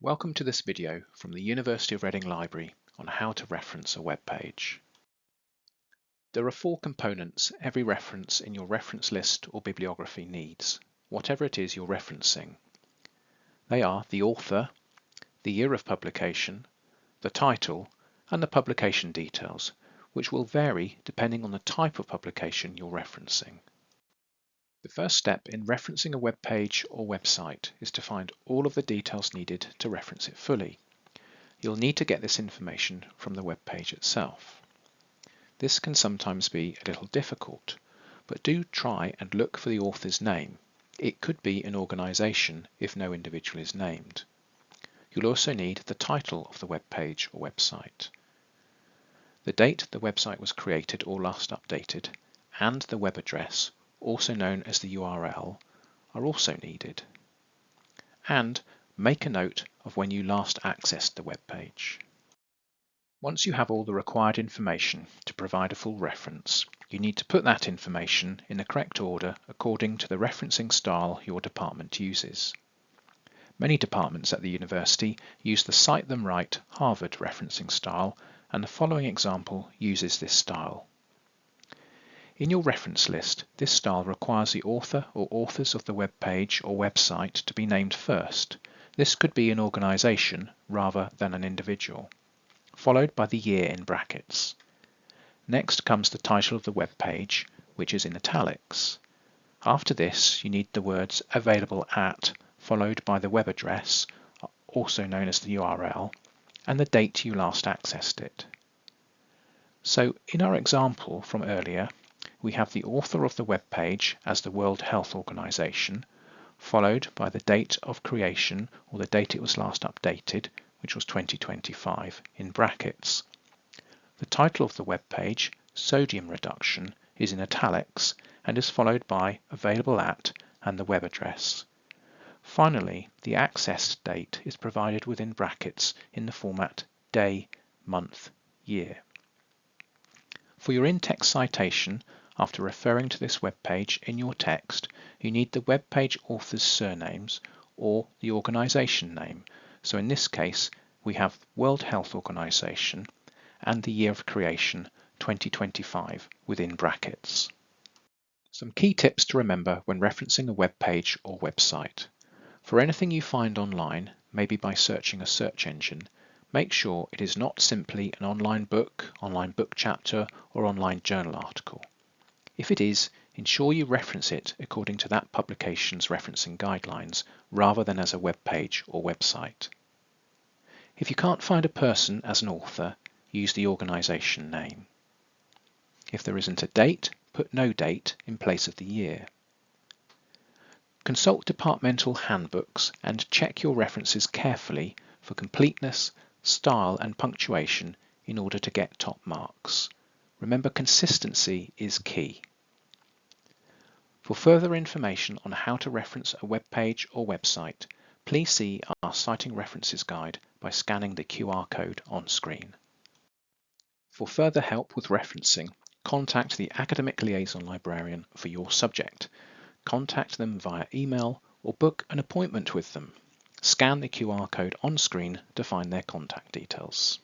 Welcome to this video from the University of Reading Library on how to reference a web page. There are four components every reference in your reference list or bibliography needs, whatever it is you're referencing. They are the author, the year of publication, the title, and the publication details, which will vary depending on the type of publication you're referencing. The first step in referencing a web page or website is to find all of the details needed to reference it fully. You'll need to get this information from the web page itself. This can sometimes be a little difficult, but do try and look for the author's name. It could be an organization if no individual is named. You'll also need the title of the web page or website, the date the website was created or last updated, and the web address, also known as the URL, are also needed. And make a note of when you last accessed the web page. Once you have all the required information to provide a full reference, you need to put that information in the correct order according to the referencing style your department uses. Many departments at the university use the Cite Them Right Harvard referencing style, and the following example uses this style. In your reference list, this style requires the author or authors of the web page or website to be named first. This could be an organization rather than an individual, followed by the year in brackets. Next comes the title of the web page, which is in italics. After this, you need the words available at, followed by the web address, also known as the URL, and the date you last accessed it. So in our example from earlier, we have the author of the web page as the World Health Organization, followed by the date of creation or the date it was last updated, which was 2025, in brackets. The title of the web page, Sodium Reduction, is in italics and is followed by available at and the web address. Finally, the accessed date is provided within brackets in the format day, month, year. For your in-text citation, after referring to this web page in your text, you need the web page author's surnames or the organization name. So in this case, we have World Health Organization and the year of creation, 2025, within brackets. Some key tips to remember when referencing a web page or website. For anything you find online, maybe by searching a search engine, make sure it is not simply an online book chapter, or online journal article. If it is, ensure you reference it according to that publication's referencing guidelines rather than as a web page or website. If you can't find a person as an author, use the organization name. If there isn't a date, put no date in place of the year. Consult departmental handbooks and check your references carefully for completeness, style and punctuation in order to get top marks. Remember, consistency is key. For further information on how to reference a web page or website, please see our Citing References guide by scanning the QR code on screen. For further help with referencing, contact the Academic Liaison Librarian for your subject. Contact them via email or book an appointment with them. Scan the QR code on screen to find their contact details.